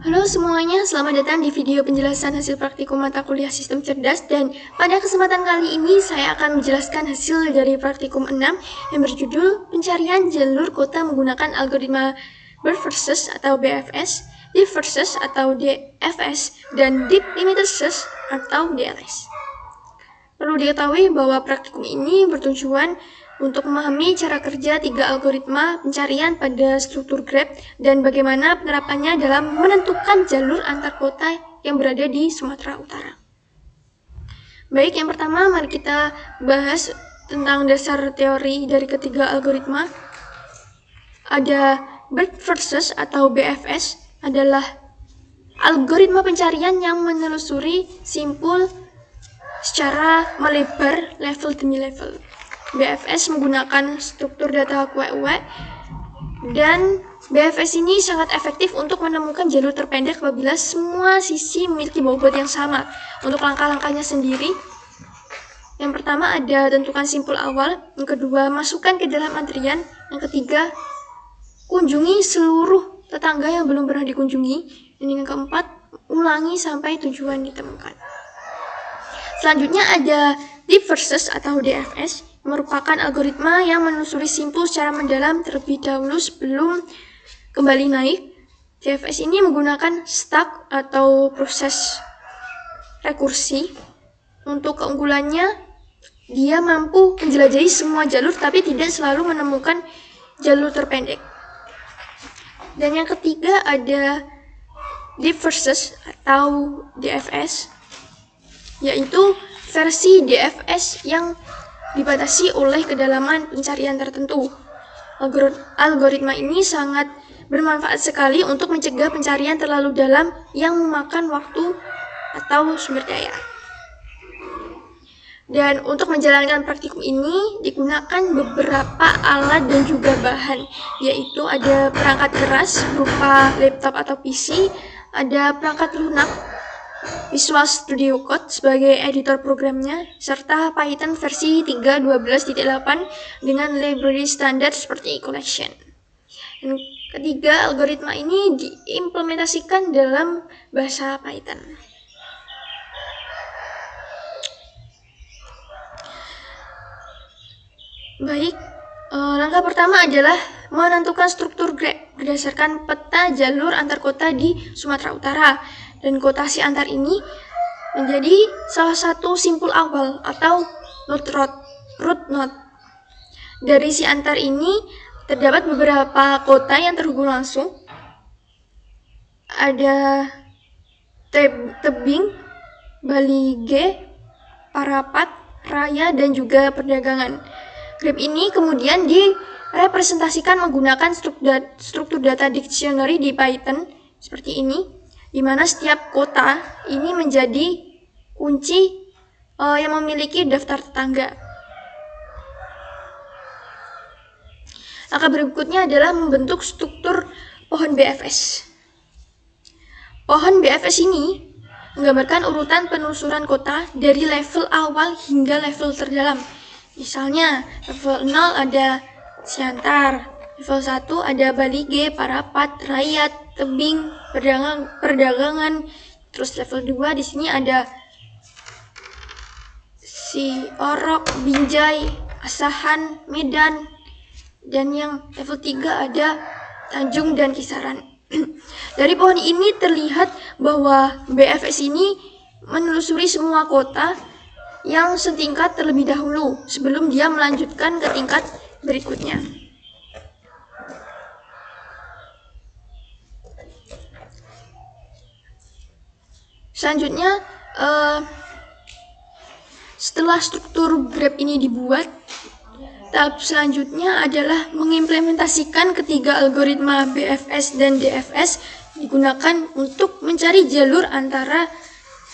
Halo semuanya, selamat datang di video penjelasan hasil praktikum mata kuliah Sistem Cerdas, dan pada kesempatan kali ini saya akan menjelaskan hasil dari praktikum 6 yang berjudul pencarian jalur kota menggunakan algoritma Bird Versus atau BFS, Deep Versus atau DFS, dan Deep Limited Search atau DLS. Perlu diketahui bahwa praktikum ini bertujuan untuk memahami cara kerja 3 algoritma pencarian pada struktur graph dan bagaimana penerapannya dalam menentukan jalur antar kota yang berada di Sumatera Utara. Baik, yang pertama mari kita bahas tentang dasar teori dari ketiga algoritma. Ada Bird Versus atau BFS adalah algoritma pencarian yang menelusuri simpul secara melebar level demi level. BFS menggunakan struktur data QUW, dan BFS ini sangat efektif untuk menemukan jalur terpendek apabila semua sisi memiliki bobot yang sama. Untuk langkah-langkahnya sendiri, yang pertama ada tentukan simpul awal, yang kedua masukkan ke dalam antrian, yang ketiga kunjungi seluruh tetangga yang belum pernah dikunjungi, dan yang keempat ulangi sampai tujuan ditemukan. Selanjutnya ada Deep Versus atau DFS, merupakan algoritma yang menelusuri simpul secara mendalam terlebih dahulu sebelum kembali naik. DFS ini menggunakan stack atau proses rekursi. Untuk keunggulannya, dia mampu menjelajahi semua jalur tapi tidak selalu menemukan jalur terpendek. Dan yang ketiga ada Deep Versus atau DFS, yaitu versi DFS yang dibatasi oleh kedalaman pencarian tertentu. Algoritma ini sangat bermanfaat sekali untuk mencegah pencarian terlalu dalam yang memakan waktu atau sumber daya. Dan untuk menjalankan praktikum ini digunakan beberapa alat dan juga bahan, yaitu ada perangkat keras berupa laptop atau PC, ada perangkat lunak Visual Studio Code sebagai editor programnya, serta Python versi 3.12.8 dengan library standar seperti collection. Dan ketiga, algoritma ini diimplementasikan dalam bahasa Python. Baik, langkah pertama adalah menentukan struktur graph berdasarkan peta jalur antar kota di Sumatera Utara. Dan kotasi antar ini menjadi salah satu simpul awal atau root node. Dari si antar ini terdapat beberapa kota yang terhubung langsung. Ada Tebing, Balige, Parapat, Raya, dan juga Perdagangan. Graph ini kemudian direpresentasikan menggunakan struktur data dictionary di Python seperti ini, di mana setiap kota ini menjadi kunci yang memiliki daftar tetangga. Langkah berikutnya adalah membentuk struktur pohon BFS. Pohon BFS ini menggambarkan urutan penelusuran kota dari level awal hingga level terdalam. Misalnya, level 0 ada Siantar, level 1 ada Balige, Parapat, Raya, Tebing, Perdagangan. Terus level 2 di sini ada Orok, Binjai, Asahan, Medan, dan yang level 3 ada Tanjung dan Kisaran. Dari pohon ini terlihat bahwa BFS ini menelusuri semua kota yang setingkat terlebih dahulu sebelum dia melanjutkan ke tingkat berikutnya. Selanjutnya, setelah struktur graph ini dibuat, tahap selanjutnya adalah mengimplementasikan ketiga algoritma BFS dan DFS digunakan untuk mencari jalur antara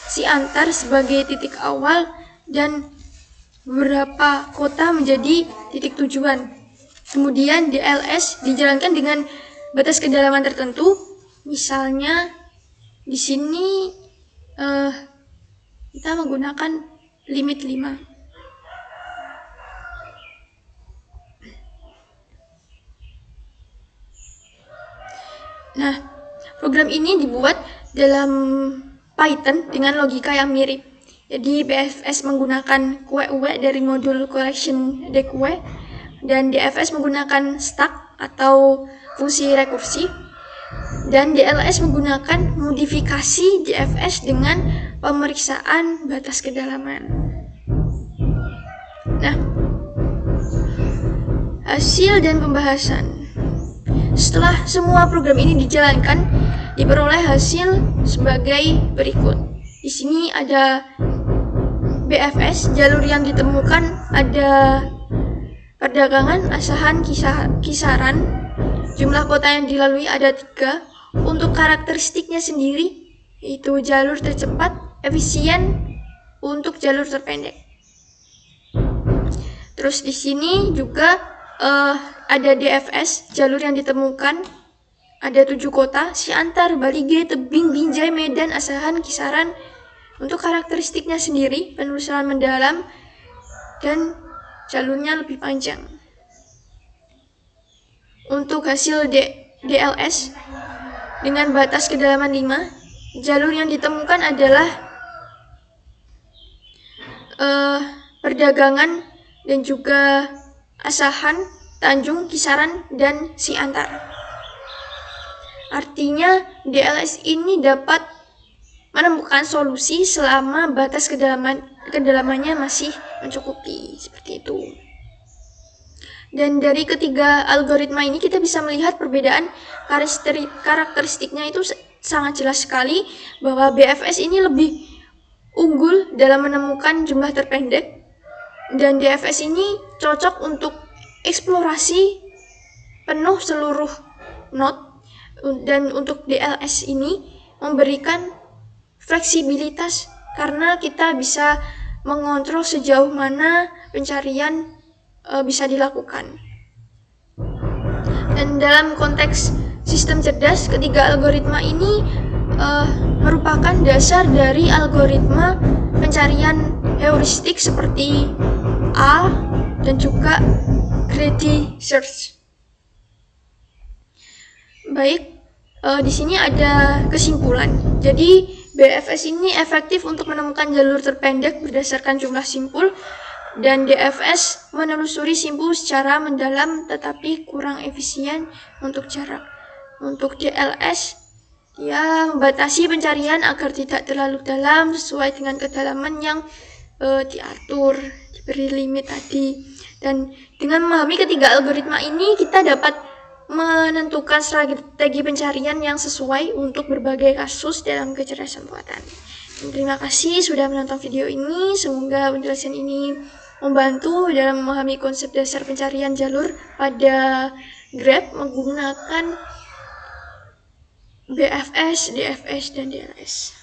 si antar sebagai titik awal dan beberapa kota menjadi titik tujuan. Kemudian DLS dijalankan dengan batas kedalaman tertentu. Misalnya di sini kita menggunakan limit 5. Nah, Program ini dibuat dalam Python dengan logika yang mirip. Jadi BFS menggunakan QUE dari modul collection DQUE dan DFS menggunakan stack atau fungsi rekursi, dan DLS menggunakan modifikasi DFS dengan pemeriksaan batas kedalaman. Nah, hasil dan pembahasan. Setelah semua program ini dijalankan, diperoleh hasil sebagai berikut. Di sini ada BFS, jalur yang ditemukan ada perdagangan, asahan, kisaran. Jumlah kota yang dilalui ada 3. Untuk karakteristiknya sendiri, yaitu jalur tercepat, efisien, untuk jalur terpendek. Terus di sini juga ada DFS, jalur yang ditemukan ada 7 kota, Siantar, Balige, Tebing, Binjai, Medan, Asahan, Kisaran. Untuk karakteristiknya sendiri, penelusuran mendalam dan jalurnya lebih panjang. Untuk hasil DLS dengan batas kedalaman 5, jalur yang ditemukan adalah perdagangan dan juga Asahan, Tanjung, Kisaran, dan Siantar. Artinya DLS ini dapat menemukan solusi selama batas kedalamannya masih mencukupi, seperti itu. Dan dari ketiga algoritma ini kita bisa melihat perbedaan karakteristiknya itu sangat jelas sekali, bahwa BFS ini lebih unggul dalam menemukan jumlah terpendek, dan DFS ini cocok untuk eksplorasi penuh seluruh node, dan untuk DLS ini memberikan fleksibilitas karena kita bisa mengontrol sejauh mana pencarian bisa dilakukan. Dan dalam konteks sistem cerdas, ketiga algoritma ini merupakan dasar dari algoritma pencarian heuristik seperti A dan juga greedy search. Baik, di sini ada kesimpulan. Jadi BFS ini efektif untuk menemukan jalur terpendek berdasarkan jumlah simpul, dan DFS menelusuri simpul secara mendalam tetapi kurang efisien untuk jarak. Untuk DLS, dia membatasi pencarian agar tidak terlalu dalam sesuai dengan kedalaman yang diatur, diberi limit tadi. Dan dengan memahami ketiga algoritma ini, kita dapat menentukan strategi pencarian yang sesuai untuk berbagai kasus dalam kecerdasan buatan. Dan terima kasih sudah menonton video ini. Semoga penjelasan ini membantu dalam memahami konsep dasar pencarian jalur pada Grab menggunakan BFS, DFS, dan DLS.